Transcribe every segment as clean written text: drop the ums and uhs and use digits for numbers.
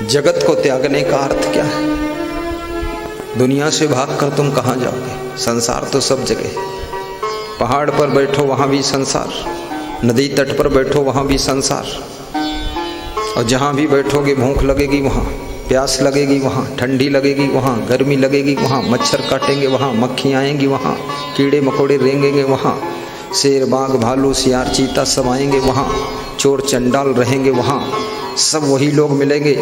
जगत को त्यागने का अर्थ क्या है? दुनिया से भागकर तुम कहाँ जाओगे? संसार तो सब जगह। पहाड़ पर बैठो वहाँ भी संसार, नदी तट पर बैठो वहाँ भी संसार, और जहाँ भी बैठोगे भूख लगेगी वहाँ, प्यास लगेगी वहाँ, ठंडी लगेगी वहाँ, गर्मी लगेगी वहाँ, मच्छर काटेंगे वहाँ, मक्खियाँ आएंगी वहाँ, कीड़े मकोड़े रेंगेंगे वहाँ, शेर बाघ भालू सियार चीता सब आएंगे वहाँ, चोर चंडाल रहेंगे वहाँ, सब वही लोग मिलेंगे।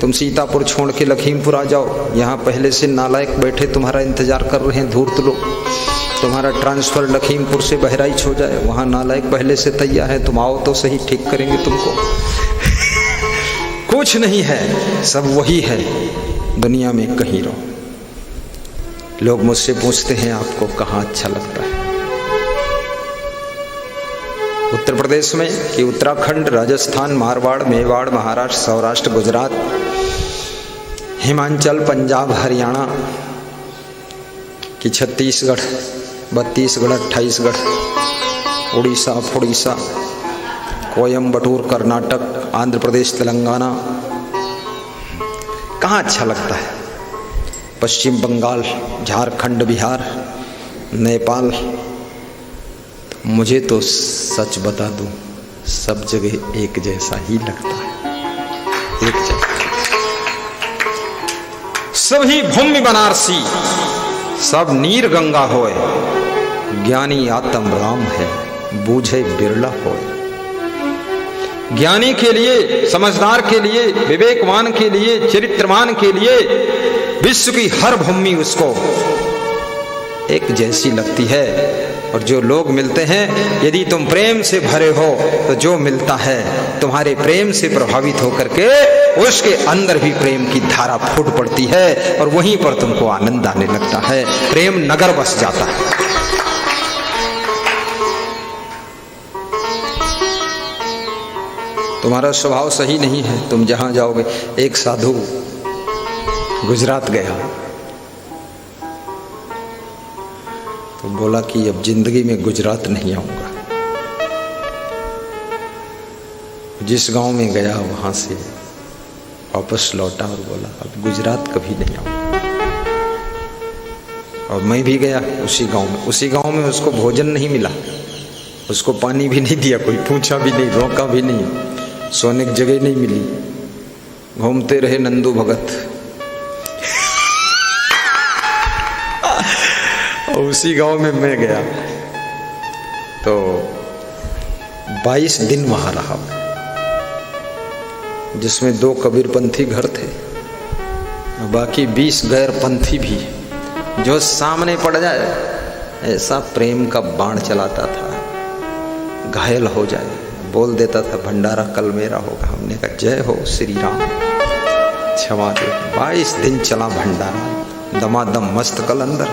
तुम सीतापुर छोड़ के लखीमपुर आ जाओ, यहाँ पहले से नालायक बैठे तुम्हारा इंतजार कर रहे हैं धूर्त लोग। तुम्हारा ट्रांसफ़र लखीमपुर से बहराइच हो जाए, वहाँ नालायक पहले से तैयार है, तुम आओ तो सही, ठीक करेंगे तुमको। कुछ नहीं है, सब वही है। दुनिया में कहीं रहो। लोग मुझसे पूछते हैं आपको कहाँ अच्छा लगता है? उत्तर प्रदेश में कि उत्तराखंड, राजस्थान, मारवाड़, मेवाड़, महाराष्ट्र, सौराष्ट्र, गुजरात, हिमाचल, पंजाब, हरियाणा कि छत्तीसगढ़, बत्तीसगढ़, 28गढ़, उड़ीसा, फुड़ीसा, कोयम्बटूर, कर्नाटक, आंध्र प्रदेश, तेलंगाना, कहाँ अच्छा लगता है? पश्चिम बंगाल, झारखंड, बिहार, नेपाल। मुझे तो सच बता दूं, सब जगह एक जैसा ही लगता है, एक जैसा। सभी भूमि बनारसी, सब नीर गंगा होए, ज्ञानी आत्म राम है, बूझे बिरला होए। ज्ञानी के लिए, समझदार के लिए, विवेकवान के लिए, चरित्रवान के लिए विश्व की हर भूमि उसको एक जैसी लगती है। और जो लोग मिलते हैं, यदि तुम प्रेम से भरे हो तो जो मिलता है तुम्हारे प्रेम से प्रभावित होकर के उसके अंदर भी प्रेम की धारा फूट पड़ती है और वहीं पर तुमको आनंद आने लगता है, प्रेम नगर बस जाता है। तुम्हारा स्वभाव सही नहीं है, तुम जहां जाओगे। एक साधु गुजरात गया तो बोला कि अब जिंदगी में गुजरात नहीं आऊंगा। जिस गांव में गया वहां से वापस लौटा और बोला अब गुजरात कभी नहीं आऊंगा। और मैं भी गया उसी गांव में। उसी गांव में उसको भोजन नहीं मिला, उसको पानी भी नहीं दिया, कोई पूछा भी नहीं, रोका भी नहीं, सोने की जगह नहीं मिली। घूमते रहे नंदू भगत। और उसी गांव में मैं गया तो 22 दिन वहां रहा, जिसमें 2 कबीरपंथी घर थे, बाकी 20 गैर पंथी भी। जो सामने पड़ जाए ऐसा प्रेम का बाण चलाता था, घायल हो जाए, बोल देता था भंडारा कल मेरा होगा। हमने कहा जय हो श्री राम, क्षमा दे। 22 दिन चला भंडारा, दमादम मस्त कलंदर,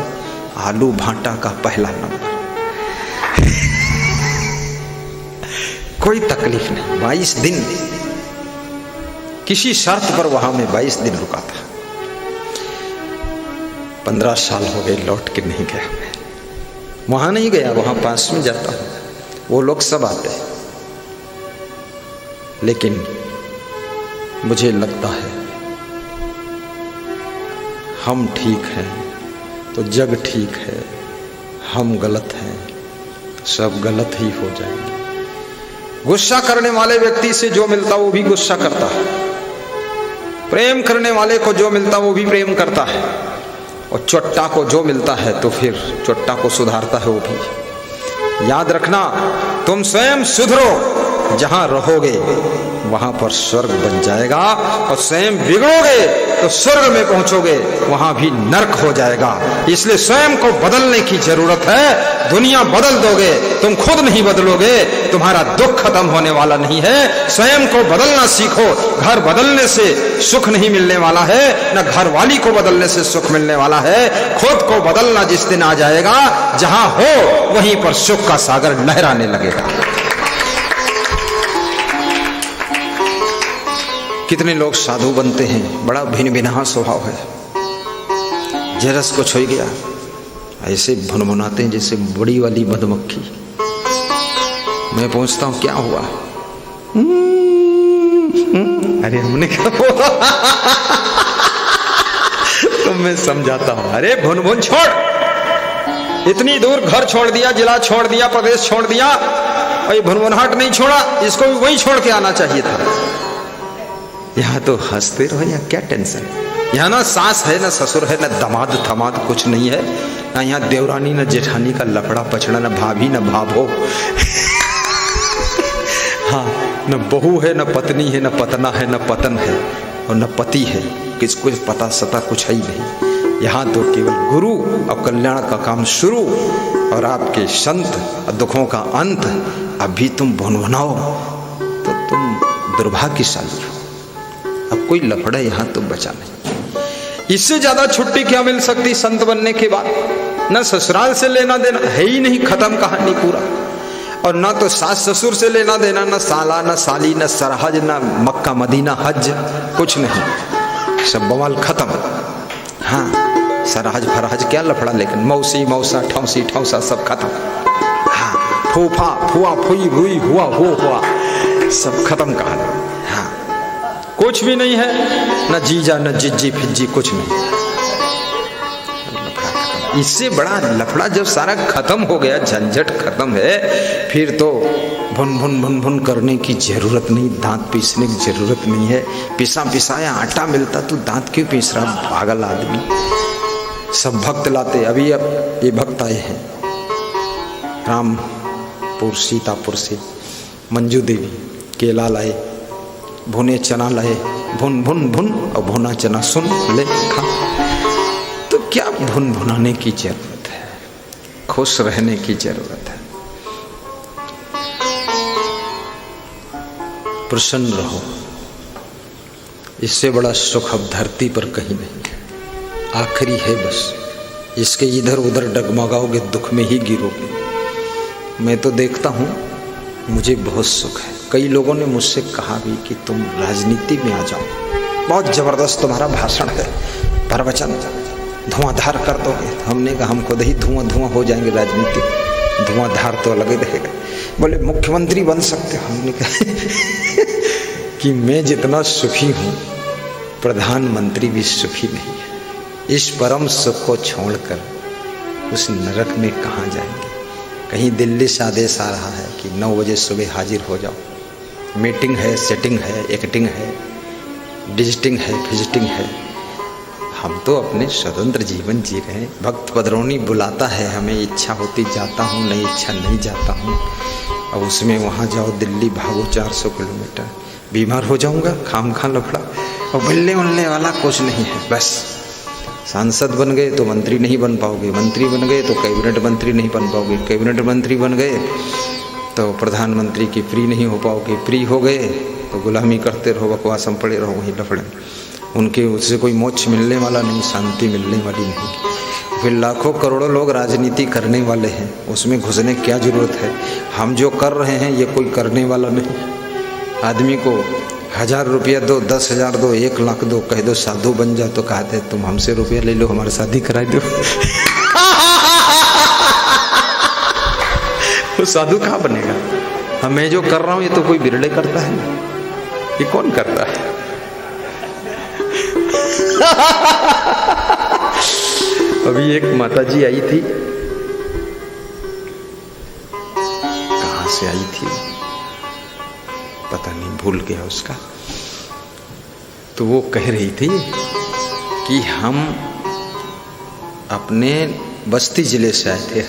आलू भाटा का पहला नंबर। कोई तकलीफ नहीं। 22 दिन किसी शर्त पर वहां में 22 दिन रुका था। 15 साल हो गए, लौट के नहीं गया मैं। वहां नहीं गया, वहां पास में जाता हूं, वो लोग सब आते हैं। लेकिन मुझे लगता है हम ठीक हैं तो जग ठीक है, हम गलत हैं सब गलत ही हो जाएंगे। गुस्सा करने वाले व्यक्ति से जो मिलता वो भी गुस्सा करता है, प्रेम करने वाले को जो मिलता वो भी प्रेम करता है, और चोट्टा को जो मिलता है तो फिर चोट्टा को सुधारता है वो भी। याद रखना, तुम स्वयं सुधरो, जहां रहोगे वहां पर स्वर्ग बन जाएगा, और स्वयं बिगड़ोगे तो स्वर्ग में पहुंचोगे वहां भी नरक हो जाएगा। इसलिए स्वयं को बदलने की जरूरत है। दुनिया बदल दोगे, तुम खुद नहीं बदलोगे, तुम्हारा दुख खत्म होने वाला नहीं है। स्वयं को बदलना सीखो। घर बदलने से सुख नहीं मिलने वाला है, न घर वाली को बदलने से सुख मिलने वाला है। खुद को बदलना जिस दिन आ जाएगा, जहां हो वहीं पर सुख का सागर लहराने लगेगा। कितने लोग साधु बनते हैं, बड़ा भिन्न भिन्न स्वभाव है, जरस कुछ हो गया ऐसे भुनभुनाते हैं जैसे बड़ी वाली मधुमक्खी। मैं पूछता हूं क्या हुआ, अरे हमने क्या बोला? तो मैं समझाता हूं, अरे भुन भुन छोड़, इतनी दूर घर छोड़ दिया, जिला छोड़ दिया, प्रदेश छोड़ दिया, और ये भुनभुनाहट नहीं छोड़ा, इसको भी वहीं छोड़ के आना चाहिए था। यहाँ तो हंसते रहो, यहाँ क्या टेंशन? यहाँ ना सास है, ना ससुर है, ना दमाद थमाद कुछ नहीं है, ना यहाँ देवरानी, ना जेठानी का लफड़ा पछड़ा, ना भाभी, ना भाभो हाँ, न बहू है, न पत्नी है, न पतना है, न पतन है, और न पति है, किसको पता सता कुछ है ही नहीं। यहाँ तो केवल गुरु और कल्याण का काम शुरू, और आपके संत और दुखों का अंत। अभी तुम भुनभुनाओ तो तुम दुर्भाग्यशाली हो। अब कोई लफड़ा यहाँ तो बचा नहीं। इससे ज्यादा छुट्टी क्या मिल सकती संत बनने के बाद? न ससुराल से लेना देना है ही नहीं, खत्म कहानी पूरा। और ना तो सास ससुर से लेना देना, ना साला, ना साली, ना सरहज, ना मक्का मदीना हज, कुछ नहीं, सब बवाल खत्म। हाँ, सरहज फरहज क्या लफड़ा, लेकिन मौसी मौसा ठौसी ठौसा सब खत्म। हाँ, फूफा फुआ फुई हुई हुआ हो हुआ सब खत्म कहानी। हाँ, कुछ भी नहीं है, ना जीजा, ना जिज्जी फिज्जी, कुछ नहीं। इससे बड़ा लफड़ा जब सारा खत्म हो गया, झंझट खत्म है, फिर तो भुन भुन भुन भुन करने की जरूरत नहीं, दांत पीसने की जरूरत नहीं है। पिसा पिसाया आटा मिलता तो दांत क्यों पीस रहा पागल आदमी? सब भक्त लाते। अभी अब ये भक्त आए हैं रामपुर सीतापुर से, मंजू देवी केला लाए, भुने चना लाए, भुन भुन भुन और भुना चना सुन ले खा। तो क्या भुन भुनाने की जरूरत है, खुश रहने की जरूरत है। प्रसन्न रहो, इससे बड़ा सुख अब धरती पर कहीं नहीं है। आखिरी है बस, इसके इधर उधर डगमगाओगे दुख में ही गिरोगे। मैं तो देखता हूँ, मुझे बहुत सुख है। कई लोगों ने मुझसे कहा भी कि तुम राजनीति में आ जाओ, बहुत जबरदस्त तुम्हारा भाषण है, प्रवचन धुआंधार कर दोगे। हमने कहा हम खुद ही धुआं धुआं हो जाएंगे, राजनीति धुआंधार तो अलग ही रहेगा। बोले मुख्यमंत्री बन सकते हो। हमने कहा कि मैं जितना सुखी हूँ प्रधानमंत्री भी सुखी नहीं है। इस परम सुख को छोड़कर उस नरक में कहाँ जाएंगे? कहीं दिल्ली से आदेश आ रहा है कि 9 बजे सुबह हाजिर हो जाओ, मीटिंग है, सेटिंग है, एक्टिंग है, डिजिटिंग है, फिजिटिंग है। हम तो अपने स्वतंत्र जीवन जी रहे हैं। भक्त पदरौनी बुलाता है हमें, इच्छा होती जाता हूँ, नहीं इच्छा नहीं जाता हूँ। अब उसमें वहाँ जाओ, दिल्ली भागो 400 किलोमीटर, बीमार हो जाऊँगा, खाम खा लफड़ा, और बल्ले उल्ले वाला कुछ नहीं है। बस सांसद बन गए तो मंत्री नहीं बन पाओगे, मंत्री बन गए तो कैबिनेट मंत्री नहीं बन पाओगे, कैबिनेट मंत्री बन गए तो प्रधानमंत्री की फ्री नहीं हो पाओगे, फ्री हो गए तो गुलामी करते रहो, बकवास में पड़े रहो वहीं लफड़े। उनके उससे कोई मोक्ष मिलने वाला नहीं, शांति मिलने वाली नहीं। फिर लाखों करोड़ों लोग राजनीति करने वाले हैं, उसमें घुसने क्या जरूरत है? हम जो कर रहे हैं ये कोई करने वाला नहीं। आदमी को 1000 रुपया दो, 10,000 दो, 1 लाख दो, कह दो साधु बन जाओ, तो कहते तुम हमसे रुपया ले लो, हमारी शादी करा दो। वो साधु कहाँ बनेगा? हम मैं जो कर रहा हूँ ये तो कोई बिरले करता है ना, ये कौन करता है? अभी एक माताजी आई थी, कहाँ से आई थी पता नहीं, भूल गया उसका। तो वो कह रही थी कि हम अपने बस्ती जिले से आए थे,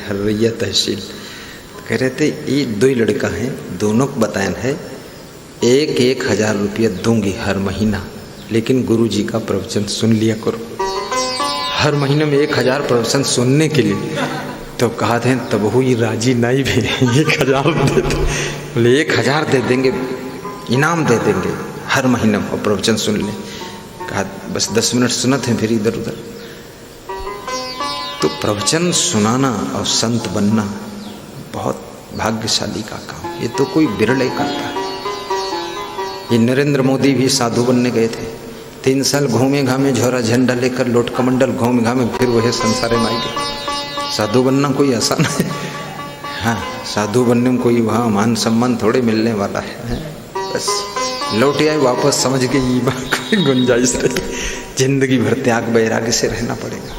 हर्रैया तहसील। कह रहे थे ये 2 लड़का हैं, दोनों को बताया है 1,000 रुपया दूंगी हर महीना, लेकिन गुरु जी का प्रवचन सुन लिया करो। हर महीने में 1,000 प्रवचन सुनने के लिए। तो कहा थे तब हुई राजी नहीं भी 1,000 दे दो। बोले 1,000 दे देंगे, इनाम दे देंगे, हर महीने को प्रवचन सुन ले। कहा बस 10 मिनट सुनते हैं फिर इधर उधर। तो प्रवचन सुनाना और संत बनना बहुत भाग्यशाली का काम, ये तो कोई बिरले करता है। ये नरेंद्र मोदी भी साधु बनने गए थे, 3 साल घूमे घामे, झोरा झंडा लेकर लोट कमंडल घूम घामे, फिर वह संसारे में आई गए। साधु बनना कोई आसान है? हाँ, साधु बनने में कोई वहाँ मान सम्मान थोड़े मिलने वाला है। बस लौट आए वापस, समझ के ये बात कोई गुंजाइश नहीं, जिंदगी भर त्याग वैराग्य से रहना पड़ेगा।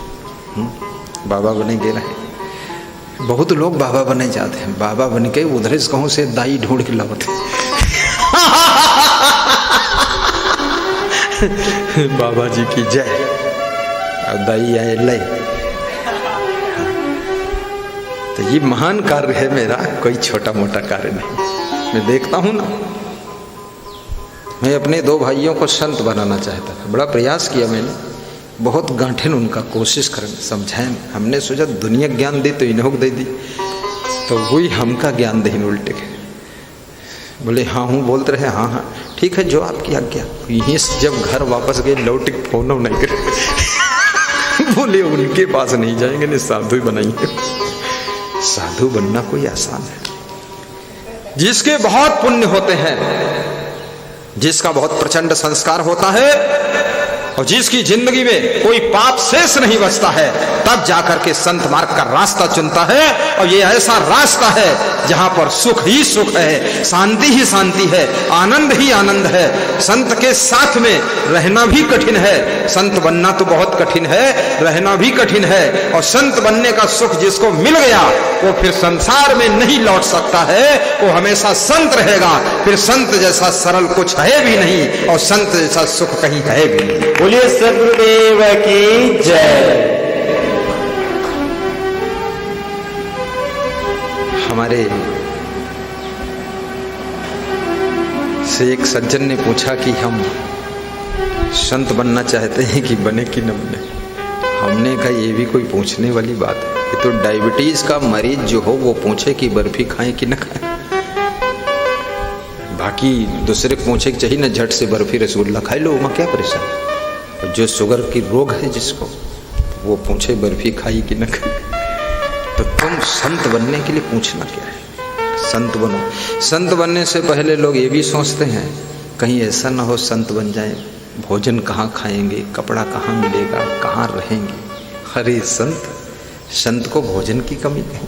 बाबा बने गे रहे, बहुत लोग बाबा बने जाते हैं, बाबा बन के उधर से कहूँ से दाई ढूंढ के लाते बाबा जी की जय। और दाई आए लय। तो ये महान कार्य है मेरा, कोई छोटा मोटा कार्य नहीं। मैं देखता हूं ना, मैं अपने 2 भाइयों को संत बनाना चाहता था, बड़ा प्रयास किया मैंने, बहुत गांठे उनका कोशिश कर समझाएं। हमने सोचा दुनिया ज्ञान दी तो इन्हों को दे दी, तो वही हमका ज्ञान दे उल्टे के। बोले हाँ हूँ, बोलते रहे हाँ हाँ ठीक है जो आपकी आज्ञा। यहीं से जब घर वापस गए लौट के फोन नहीं करे बोले उनके पास नहीं जाएंगे, नहीं साधु ही बनाएंगे। साधु बनना कोई आसान है? जिसके बहुत पुण्य होते हैं, जिसका बहुत प्रचंड संस्कार होता है और जिसकी जिंदगी में कोई पाप शेष नहीं बचता है, तब जाकर के संत मार्ग का रास्ता चुनता है। और ये ऐसा रास्ता है जहां पर सुख ही सुख है, शांति ही शांति है, आनंद ही आनंद है। संत के साथ में रहना भी कठिन है, संत बनना तो बहुत कठिन है, रहना भी कठिन है। और संत बनने का सुख जिसको मिल गया वो फिर संसार में नहीं लौट सकता है, वो हमेशा संत रहेगा। फिर संत जैसा सरल कुछ है भी नहीं और संत जैसा सुख कहीं है भी नहीं। बोलिए सद्गुरुदेव की जय। हमारे से एक सज्जन ने पूछा कि हम संत बनना चाहते हैं कि बने कि न बने। हमने कहा ये भी कोई पूछने वाली बात है? ये तो डायबिटीज का मरीज जो हो वो पूछे कि बर्फी खाएं कि न खाएं, बाकी दूसरे पूछे कि चाहिए ना झट से बर्फी रसगुल्ला खाए लो, वहाँ क्या परेशान। जो शुगर की रोग है जिसको, वो पूछे बर्फी खाई कि न खाई। तो तुम संत बनने के लिए पूछना क्या है? संत बनो। संत बनने से पहले लोग ये भी सोचते हैं कहीं ऐसा ना हो संत बन जाए, भोजन कहाँ खाएंगे, कपड़ा कहाँ मिलेगा, कहाँ रहेंगे। अरे संत को भोजन की कमी नहीं,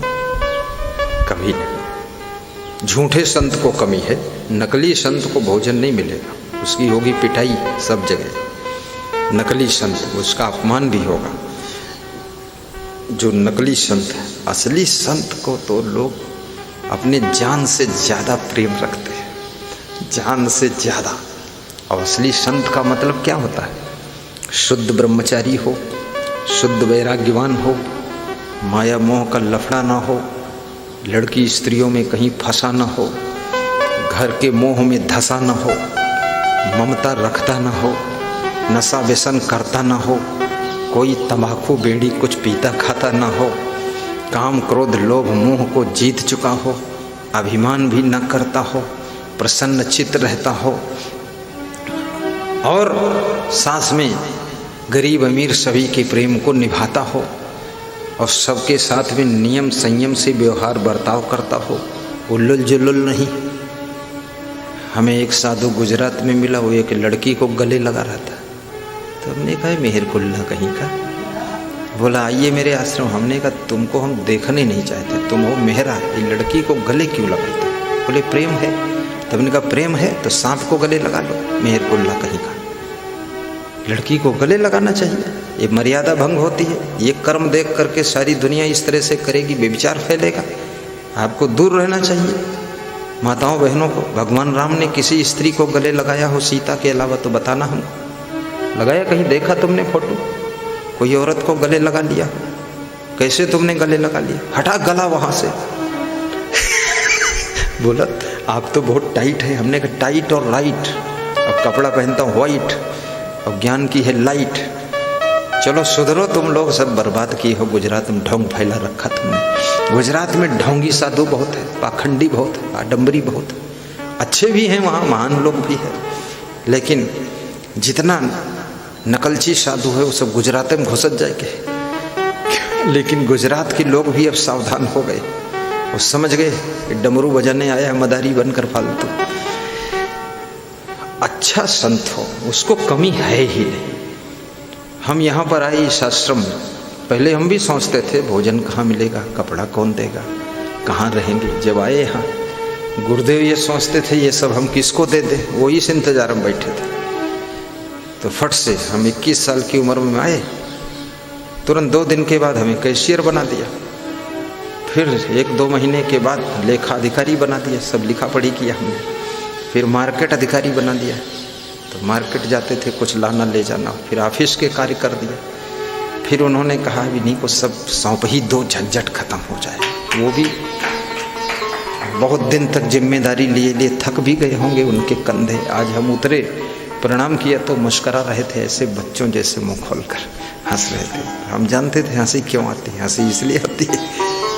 कभी नहीं। झूठे संत को कमी है, नकली संत को भोजन नहीं मिलेगा, उसकी होगी पिटाई सब जगह। नकली संत, उसका अपमान भी होगा। जो नकली संत है, असली संत को तो लोग अपने जान से ज्यादा प्रेम रखते हैं, जान से ज्यादा। और असली संत का मतलब क्या होता है? शुद्ध ब्रह्मचारी हो, शुद्ध वैराग्यवान हो, माया मोह का लफड़ा ना हो, लड़की स्त्रियों में कहीं फंसा ना हो, घर के मोह में धंसा ना हो, ममता रखता ना हो, नशा व्यसन करता ना हो, कोई तंबाकू बीड़ी कुछ पीता खाता ना हो, काम क्रोध लोभ मोह को जीत चुका हो, अभिमान भी न करता हो, प्रसन्न चित्त रहता हो, और साथ में गरीब अमीर सभी के प्रेम को निभाता हो, और सबके साथ में नियम संयम से व्यवहार बर्ताव करता हो, उल्लुल जुल्लुल नहीं। हमें एक साधु गुजरात में मिला, वो एक लड़की को गले लगा रहा था। तो हमने कहा मेहर कुल्ला कहीं का, बोला आइए मेरे आश्रम। हमने कहा तुमको हम देखने नहीं चाहते, तुम हो मेहरा, ये लड़की को गले क्यों लगाते? बोले प्रेम है। तब हमने कहा प्रेम है तो सांप को गले लगा लो, मेहर कुल्ला कहीं का। लड़की को गले लगाना चाहिए, ये मर्यादा भंग होती है। ये कर्म देख करके सारी दुनिया इस तरह से करेगी, व्यभिचार फैलेगा। आपको दूर रहना चाहिए। माताओं बहनों को, भगवान राम ने किसी स्त्री को गले लगाया हो सीता के अलावा तो बताना हमको। लगाया? कहीं देखा तुमने फोटो? कोई औरत को गले लगा लिया? कैसे तुमने गले लगा लिया? हटा गला वहां से बोला आप तो बहुत टाइट है। हमने कहा टाइट और राइट। अब कपड़ा पहनता हूँ व्हाइट और ज्ञान की है लाइट। चलो सुधरो, तुम लोग सब बर्बाद किए हो गुजरात में, ढोंग फैला रखा तुमने। गुजरात में ढोंगी साधु बहुत है, पाखंडी बहुत है, आडम्बरी बहुत है। अच्छे भी हैं वहाँ, महान लोग भी है, लेकिन जितना नकलची साधु है वो सब गुजरात में घुसत जाएंगे। लेकिन गुजरात के लोग भी अब सावधान हो गए, वो समझ गए कि डमरू बजाने आया मदारी बनकर फालतू। अच्छा संत हो उसको कमी है ही नहीं। हम यहाँ पर आए इस आश्रम में, पहले हम भी सोचते थे भोजन कहाँ मिलेगा, कपड़ा कौन देगा, कहाँ रहेंगे। जब आए यहाँ गुरुदेव ये सोचते थे ये सब हम किसको दे दे, वो इस इंतजार में बैठे थे। तो फट से हम 21 साल की उम्र में आए, तुरंत 2 दिन के बाद हमें कैशियर बना दिया, फिर 1-2 महीने के बाद लेखा अधिकारी बना दिया, सब लिखा पढ़ी किया हमने, फिर मार्केट अधिकारी बना दिया। तो मार्केट जाते थे, कुछ लाना ले जाना, फिर ऑफिस के कार्य कर दिया। फिर उन्होंने कहा भी नहीं, को सब सौंप ही दो, झंझट खत्म हो जाए। वो भी बहुत दिन तक जिम्मेदारी लिए लिए थक भी गए होंगे उनके कंधे। आज हम उतरे, प्रणाम किया तो मुस्करा रहे थे, ऐसे बच्चों जैसे मुंह खोलकर हंस रहे थे। हम जानते थे हंसी क्यों आती है। हंसी इसलिए आती है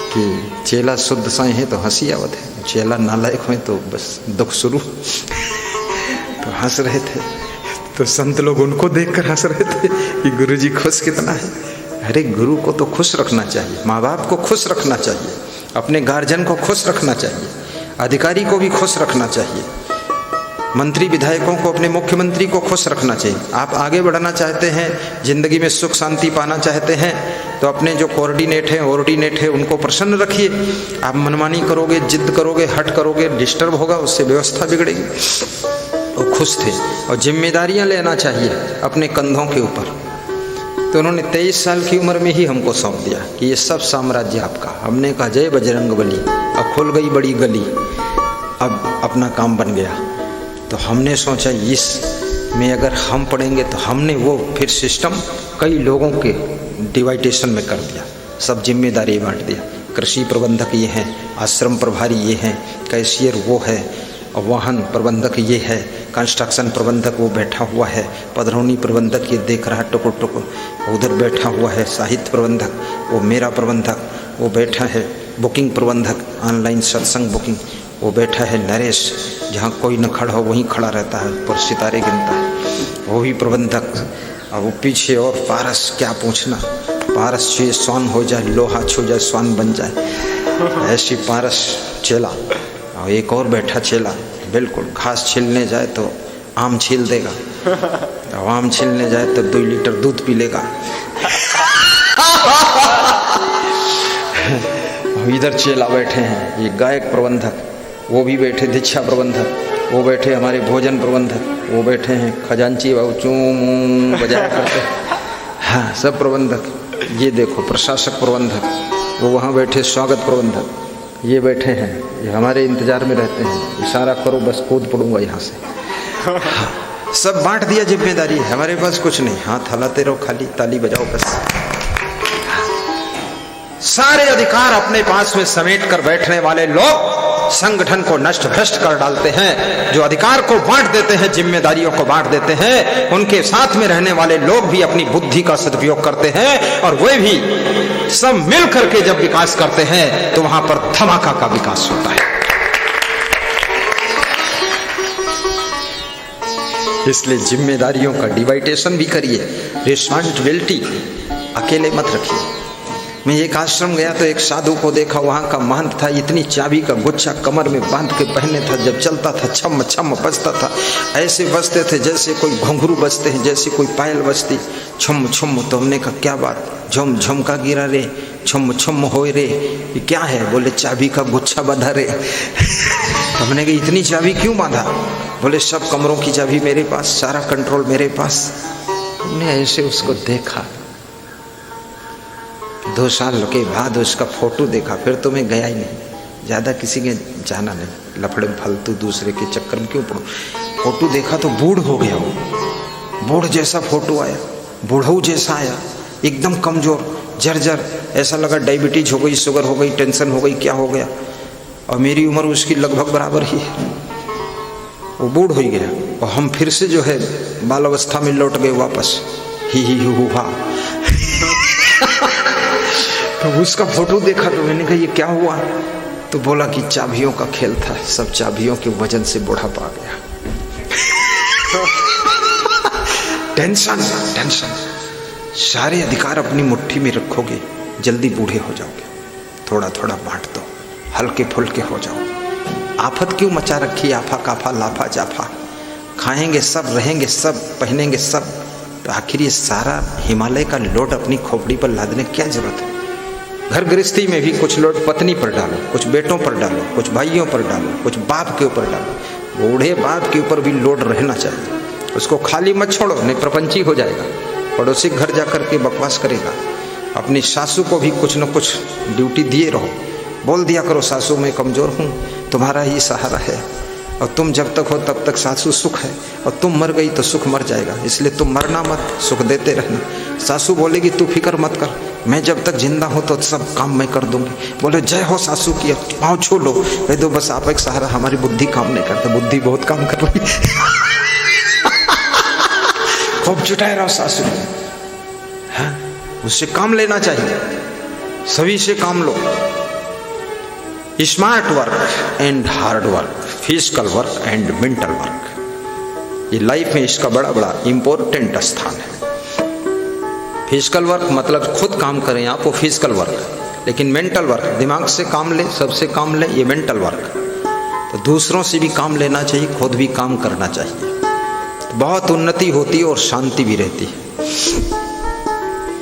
कि चेला शुद्ध साई है तो हंसी आवत है, चेला नालायक हो तो बस दुख शुरू। तो हंस रहे थे, तो संत लोग उनको देखकर हंस रहे थे कि गुरुजी खुश कितना है। अरे गुरु को तो खुश रखना चाहिए, माँ बाप को खुश रखना चाहिए, अपने गार्जियन को खुश रखना चाहिए, अधिकारी को भी खुश रखना चाहिए, मंत्री विधायकों को, अपने मुख्यमंत्री को खुश रखना चाहिए। आप आगे बढ़ना चाहते हैं, जिंदगी में सुख शांति पाना चाहते हैं, तो अपने जो कोऑर्डिनेट है उनको प्रसन्न रखिए। आप मनमानी करोगे, जिद करोगे, हट करोगे, डिस्टर्ब होगा, उससे व्यवस्था बिगड़ेगी। वो खुश थे और जिम्मेदारियां लेना चाहिए अपने कंधों के ऊपर। तो उन्होंने 23 साल की उम्र में ही हमको सौंप दिया कि ये सब साम्राज्य आपका। हमने कहा जय बजरंगबली, अब खुल गई बड़ी गली, अब अपना काम बन गया। तो हमने सोचा इस में अगर हम पढ़ेंगे तो हमने वो फिर सिस्टम कई लोगों के डिवाइडेशन में कर दिया, सब जिम्मेदारी बांट दिया। कृषि प्रबंधक ये हैं, आश्रम प्रभारी ये हैं, कैशियर वो है, वाहन प्रबंधक ये है, कंस्ट्रक्शन प्रबंधक वो बैठा हुआ है, पधरौनी प्रबंधक ये देख रहा टुकुर टुकुर, उधर बैठा हुआ है साहित्य प्रबंधक, वो मेरा प्रबंधक वो बैठा है, बुकिंग प्रबंधक ऑनलाइन सत्संग बुकिंग वो बैठा है नरेश, जहाँ कोई न खड़ा हो वहीं खड़ा रहता है, पर सितारे गिनता है, वो भी प्रबंधक। अब वो पीछे और पारस, क्या पूछना, पारस छुए स्वान हो जाए, लोहा छू जाए स्वान बन जाए, ऐसी पारस चेला। और एक और बैठा चेला, बिल्कुल घास छीलने जाए तो आम छील देगा, और आम छीलने जाए तो 2 लीटर दूध पी लेगा। इधर चेला बैठे हैं, ये गायक प्रबंधक, वो भी बैठे दीक्षा प्रबंधक, वो बैठे हमारे भोजन प्रबंधक, वो बैठे हैं खजांची बाबू चूं बजाया करते, हाँ सब प्रबंधक। ये देखो प्रशासक प्रबंधक, वो वहाँ बैठे स्वागत प्रबंधक, ये बैठे हैं, ये हमारे इंतजार में रहते हैं, इशारा करो बस कूद पड़ूंगा यहाँ से। हाँ, सब बांट दिया जिम्मेदारी, हमारे पास कुछ नहीं, हाथ हलाते रहो खाली, ताली बजाओ बस। सारे अधिकार अपने पास में समेट कर बैठने वाले लोग संगठन को नष्ट भ्रष्ट कर डालते हैं। जो अधिकार को बांट देते हैं, जिम्मेदारियों को बांट देते हैं, उनके साथ में रहने वाले लोग भी अपनी बुद्धि का सदुपयोग करते हैं, और वे भी सब मिल करके जब विकास करते हैं तो वहां पर धमाका का विकास होता है। इसलिए जिम्मेदारियों का डिवाइडेशन भी करिए, रिस्पॉन्सिबिलिटी अकेले मत रखिए। मैं एक आश्रम गया तो एक साधु को देखा, वहाँ का महंत था, इतनी चाबी का गुच्छा कमर में बांध के पहने था, जब चलता था छम छम बजता था, ऐसे बजते थे जैसे कोई घुंघरू बजते हैं, जैसे कोई पायल बजती, छुम छुम। तो हमने कहा क्या बात, झुम झुम का गिरा रे, छुम छुम हो रे, ये क्या है? बोले चाबी का गुच्छा बांधा रे। तो हमने कहा इतनी चाबी क्यों बांधा? बोले सब कमरों की चाबी मेरे पास, सारा कंट्रोल मेरे पास। हमने ऐसे उसको देखा, 2 साल के बाद उसका फोटो देखा, फिर तो मैं गया ही नहीं, ज़्यादा किसी के जाना नहीं, लफड़े फालतू दूसरे के चक्कर में क्यों पड़ो। फोटो देखा तो बूढ़ हो गया, वो बूढ़ जैसा फोटो आया, बूढ़ऊ जैसा आया, एकदम कमजोर, जर्जर, ऐसा लगा डायबिटीज हो गई, शुगर हो गई, टेंशन हो गई, क्या हो गया। और मेरी उम्र उसकी लगभग बराबर ही है, वो बूढ़ हो गया। और हम फिर से जो है बाल अवस्था में लौट गए वापस, ही हु हा। तो उसका फोटो देखा तो मैंने कहा ये क्या हुआ? तो बोला कि चाबियों का खेल था, सब चाबियों के वजन से बुढ़ापा आ गया। टेंशन टेंशन, सारे अधिकार अपनी मुट्ठी में रखोगे जल्दी बूढ़े हो जाओगे। थोड़ा थोड़ा बांट दो, हल्के फुल्के हो जाओ। आफत क्यों मचा रखी, आफा काफा लाफा जाफा, खाएंगे सब, रहेंगे सब, पहनेंगे सब, तो आखिर ये सारा हिमालय का लोड अपनी खोपड़ी पर लादने क्या जरूरत है? घर गृहस्थी में भी कुछ लोग पत्नी पर डालो, कुछ बेटों पर डालो, कुछ भाइयों पर डालो, कुछ बाप के ऊपर डालो। बूढ़े बाप के ऊपर भी लोड रहना चाहिए, उसको खाली मत छोड़ो, नहीं प्रपंची हो जाएगा, पड़ोसी घर जाकर के बकवास करेगा। अपनी सासू को भी कुछ न कुछ ड्यूटी दिए रहो, बोल दिया करो सासू मैं कमज़ोर हूँ, तुम्हारा ही सहारा है, और तुम जब तक हो तब तक सासू सुख है, और तुम मर गई तो सुख मर जाएगा, इसलिए तुम मरना मत, सुख देते रहना। सासू बोलेगी तू फिक्र मत कर, मैं जब तक जिंदा हूँ तो सब काम मैं कर दूंगी। बोले जय हो सासू की, पाँव छू लो, कह दो बस आप एक सहारा, हमारी बुद्धि काम नहीं करती, बुद्धि बहुत काम कर रही खूब जुटाए रहो सासू, हाँ उससे काम लेना चाहिए, सभी से काम लो। Smart work and hard work, physical work and mental work, ये लाइफ में इसका बड़ा बड़ा इंपॉर्टेंट स्थान है। फिजिकल वर्क मतलब खुद काम करें आप, वो फिजिकल वर्क, लेकिन मेंटल वर्क दिमाग से काम ले, सबसे काम ले, ये मेंटल वर्क। तो दूसरों से भी काम लेना चाहिए, खुद भी काम करना चाहिए, तो बहुत उन्नति होती है और शांति भी रहती है।